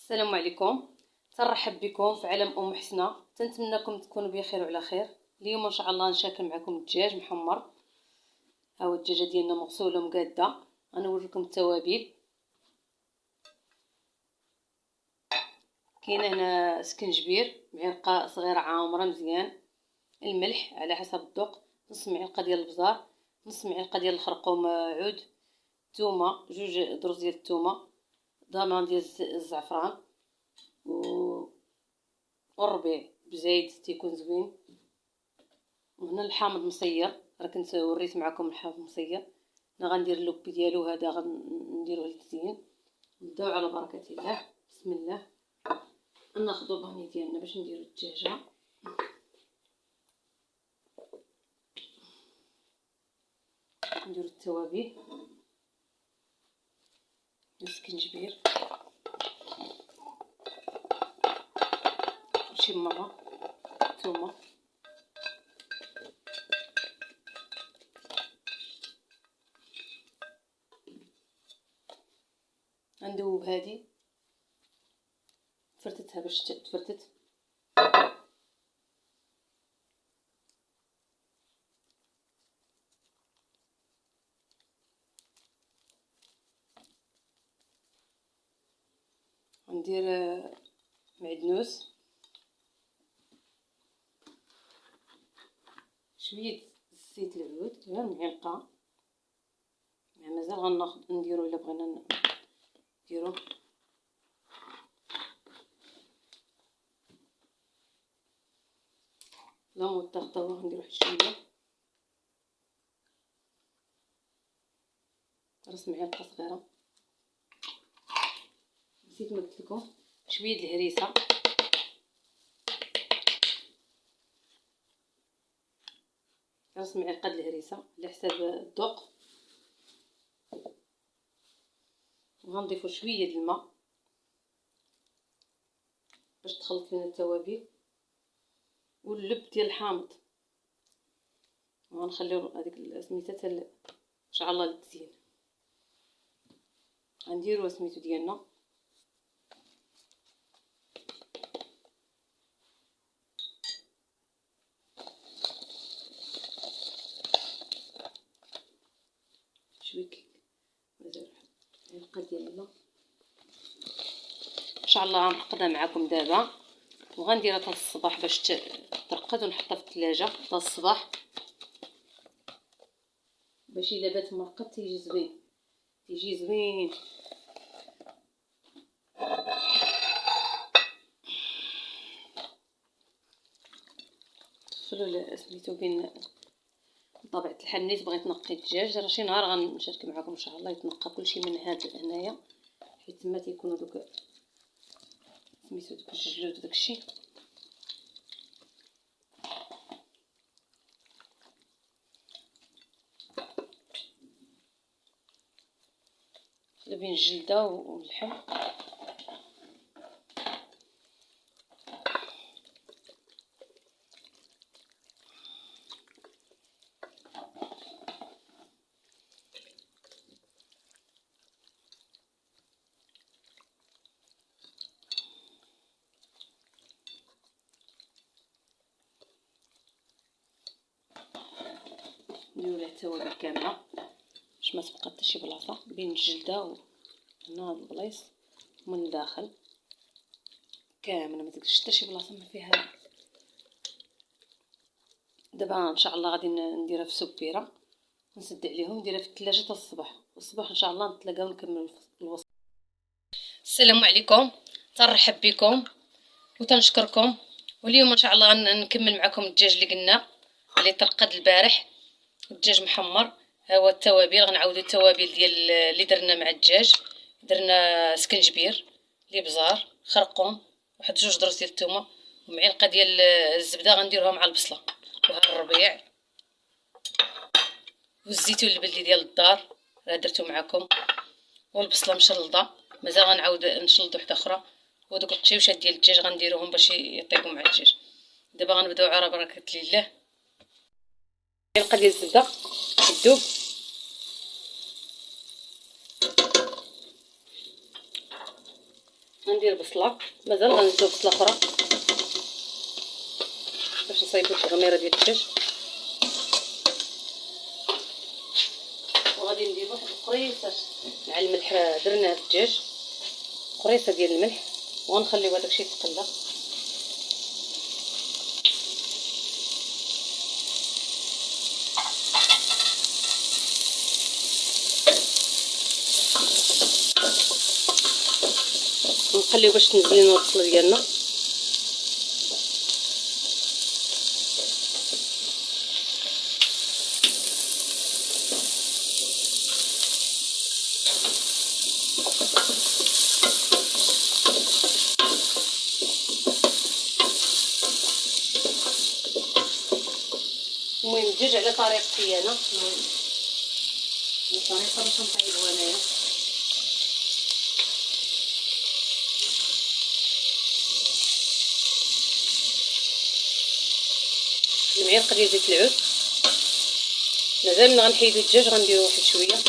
السلام عليكم. تنرحب بكم في عالم ام حسنه. تنتمنىكم تكونوا بخير وعلى خير. اليوم ان شاء الله نشارك معكم الدجاج محمر. ها هو الدجاجه ديالنا مغسوله ومقاده. غنوريكم التوابل. كاين هنا سكنجبير معلقه صغيره عامره مزيان، الملح على حسب الذوق، نص معلقه ديال البزار، نص معلقه ديال الخرقوم عود، ثومه، جوج دروز ديال الثومه، ضمان ديال الزعفران والربيع بزايد تيكون زوين. وهنا الحامض مصير، راه كنت وريت معكم الحامض مصير. انا غندير اللوبي ديالو هذا غنديروه للتزيين. نبداو على بركه الله. بسم الله. ناخذ باني ديالنا باش نديرو الدجاجه. نديرو التوابل، السكنجبير كلشي بمره، ثومه، غندوب هادي تفرتتها باش تفرتت. ندير معدنوس، شويه زيت العود، غير معلقه، مازال غناخذ نديرو الا بغينا نديرو. لا مطرطوه نديرو واحد شويه، رس معلقه صغيره. نسيت ما قلت لكم شويه الهريسه، رس معلقه الهريسه على حساب الذوق. وغنضيفو شويه د الماء باش تخلط لنا التوابل واللب ديال الحامض. وغنخليو هذيك سميتها ان شاء الله للتزيين. غنديرو سميتو ديالنا، شويه مازال معلقه ديال الماء ان شاء الله. غنقدها معكم دابا وغنديرها حتى الصباح باش ترقد، ونحطها في الثلاجه حتى الصباح باش الا بات مرقد تيجي زوين، تيجي زوين. دخلوا سميتو بين بطبيعه الحال نيت بغيت نقي الدجاج، راه شي نهار غنشارك معكم ان شاء الله يتنقى كلشي من هاد هنايا، حيت تما تيكونوا دوك سميتو دوك الجلود وداكشي. بين الجلده واللحم. نديرو ليه التوابل كامله باش ما تبقى حتى شي بلاصه بين الجلده هنا هاد البلايص من الداخل كامله، ما تقدرش حتى شي بلاصه ما فيها. دابا ان شاء الله غادي نديرها في سبيره ونسد عليهم، نديرها في الثلاجه حتى الصباح، والصباح ان شاء الله نتلاقاو ونكملوا الوصفه. السلام عليكم، تنرحب بكم وتنشكركم. واليوم ان شاء الله غنكمل معكم الدجاج اللي قلنا اللي ترقد البارح، الدجاج محمر. ها هو التوابل، غنعاودوا التوابل ديال اللي درنا مع الدجاج. درنا سكنجبير، الابزار، خرقوم، واحد جوج دروس ديال الثومه، ومعلقه ديال الزبده غنديروها مع البصله، وها الربيع والزيتون البلدي ديال الدار راه درتو معكم، والبصله مشلضه مازال غنعاود نشلض وحده اخرى، ودوك القشيوشات ديال الدجاج غنديروهم باش يطيبوا مع الدجاج. دابا غنبداو على بركه الله. معلقه ديال الزبده تذوب، غندير بصله، مازال غنزيدو بصله اخرى باش نصايبو التغميره ديال الدجاج. وغادي ندير واحد القريصه مع الملح، درناه في الدجاج، قريصه ديال الملح، وغنخليو هذاك الشيء يتقلى. ونخليو باش تنزل لينا البصله ديالنا. المهم الدجاج على طريقتي انا، الطريقه باش نطيبو انايا. المعلقه ديال زيت العود، مازال ملي غنحيدو الدجاج غنديرو واحد شويه.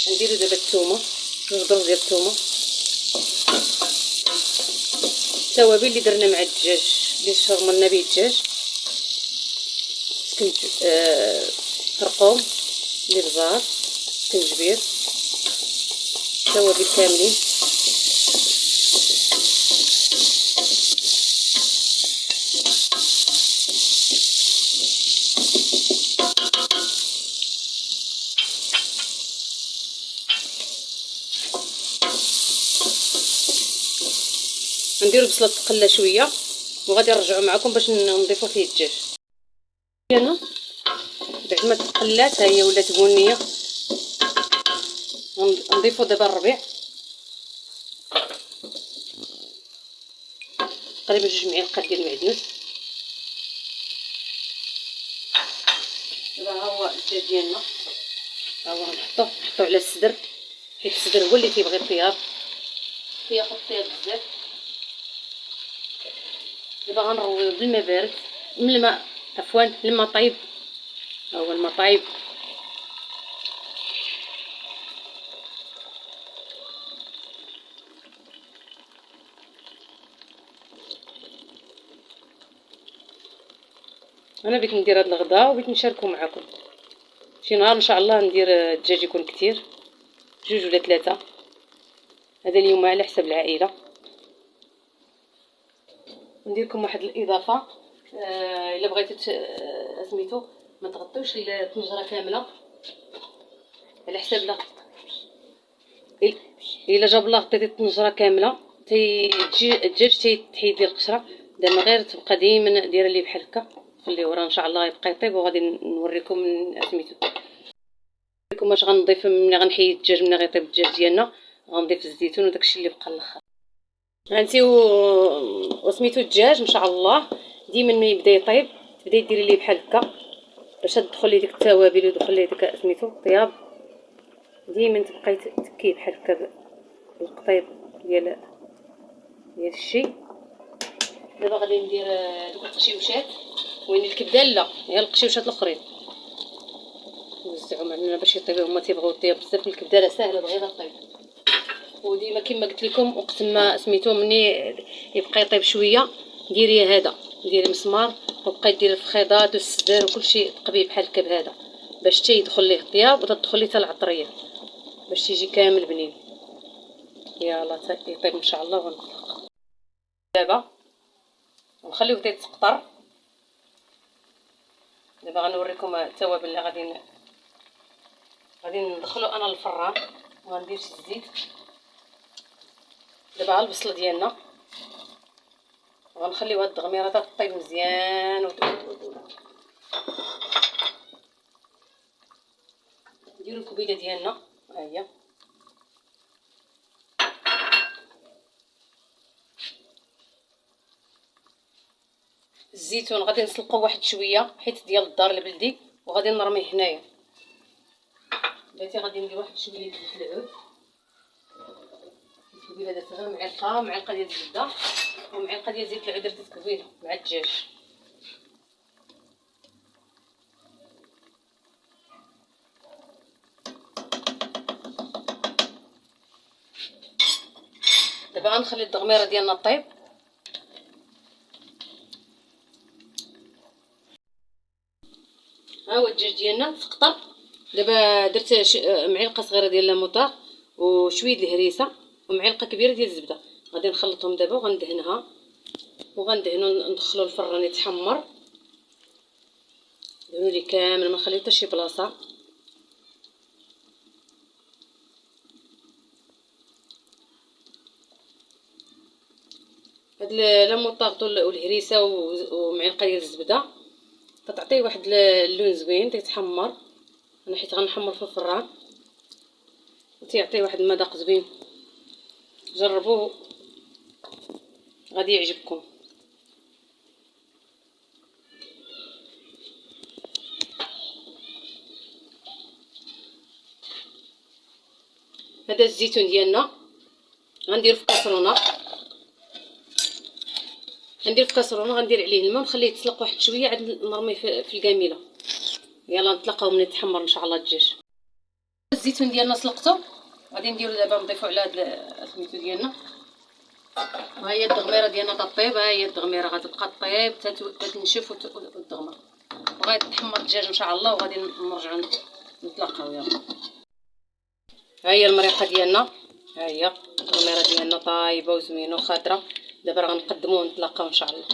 نديرو دابا الثومه، جوج ضرب ديال الثومه، التوابل اللي درنا مع الدجاج اللي شرملنا به الدجاج، خرقوم، الابزار، الزنجبير، توابل كاملين. نديرو البصله تقلى شويه، وغادي نرجعو معكم باش نضيفو فيه الدجاج ديالنا. بعد ما تقلات ها هي ولات بنيه، نضيفو دابا الربيع، تقريبا 2 معالق ديال المعدنوس. دابا ها هو الدجاج ديالنا، ها هو نحطو على الصدر، حيت الصدر هو اللي كيبغي الطياب، كياخد الطياب بزاف. دابا غنرويو بالماء بارد، من الماء عفوا الماء طايب، ها هو الماء طايب. انا بغيت ندير هاد الغدا وبغيت نشاركو معكم. شي نهار ان شاء الله ندير الدجاج يكون كتير، 2 ولا 3. هذا اليوم على حسب العائله. نديركم واحد الاضافه، الا بغيتو سميتو ما تغطيوش الطنجره كامله، على حساب لا الا جاب الله غطيتي الطنجره كامله الدجاج تيتحيد ديال القشره. دابا غير تبقى ديما دايره ليه بحال هكا، خليه ورا ان شاء الله يبقى يطيب. وغادي نوريكم سميتو نوريكم واش غنضيف ملي غنحيد الدجاج. ملي غيطيب الدجاج ديالنا غنضيف الزيتون وداكشي اللي بقى الاخر. هانتي وسميتو الدجاج ان شاء الله ديما ملي يبدا يطيب تبداي ديري ليه بحال هكا باش تدخل ليه ديك التوابل ويدخل ليه ديك سميتو الطياب. ديما تبقاي تكيه بحال هكا بالقطيب ديال الشي. دابا غادي ندير دوك القشيوشات، وين الكبده لا هي القشيوشات الاخرين نوزعهم عندنا باش يطيبوا. هما تيبغيو الطياب بزاف، الكبده راه ساهله دغيا طيب. وديما كما قلت لكم وقت ما سميتو مني يبقى يطيب شويه ديري هذا، ديري مسمار وبقاي ديري الخيضات والسدر وكلشي تقبيه بحال هكا بهذا باش حتى يدخل ليه الطياب وتدخل ليه حتى العطريه باش تيجي كامل بنين. يلا يطيب ان شاء الله ونطلق دابا ونخليوه بدا يتقطر. دابا غنوريكم التوابل اللي غادي ندخلو انا للفران وغندير شي الزيت. دابا البصله ديالنا وغنخليو هاد التغميره طيب مزيان نديرو الكبيده ديالنا. ها هي الزيتون غادي نسلقوه واحد شويه حيت ديال الدار البلدي، وغادي نرميه هنايا. بلاتي غادي ندير واحد شويه ديال العود قبيله درت غير معلقه ديال الزبده ومعلقه ديال زيت العود درت قبيله مع الدجاج. دابا غنخلي الدغميره ديالنا طيب. ها هو الدجاج ديالنا تقطر. دابا درت معلقه صغيره ديال لاموطا وشويه د الهريسه ومعلقه كبيره ديال الزبده. غادي نخلطهم دابا وغندهنها وغندهنو ندخلو الفران يتحمر. ندهنو ليه كامل ما نخليو حتى شي بلاصه. هاد لاموطا والهريسه ومعلقه ديال الزبده كتعطيه واحد اللون زوين تيتحمر. انا حيت غنحمر في الفران وتيعطيه واحد المذاق زوين. جربوه غادي يعجبكم. هذا الزيتون ديالنا غنديرو في كاسرونه. غندير عليه الماء ونخليه يتسلق واحد شويه عاد نرميه في الكاميله. يلا نتلاقاو ملي يتحمر ان شاء الله الدجاج. الزيتون ديالنا سلقته غادي نديرو دابا نضيفو على هاد سميتو ديالنا. ها هي الدغميره ديالنا طيب. ها هي الدغميره غتبقى طيب حتى تنشف وتدغمر وغادي تحمر الدجاج ان شاء الله وغادي نرجعو نتلاقاو. يلا ها هي المريقه ديالنا. ها هي الدغميره ديالنا طايبه وزوينه وخضره. دابا راه غنقدموه ونتلاقاو ان شاء الله.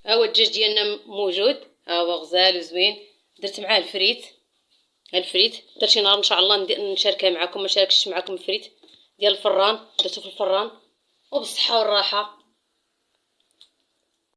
ها هو الدجاج ديالنا موجود. ها هو غزال وزوين. درت معاه الفريت حتى شي نهار ان شاء الله نشاركها معكم. ما شاركتش معكم الفريت ديال الفران درتو في الفران وبالصحه والراحه.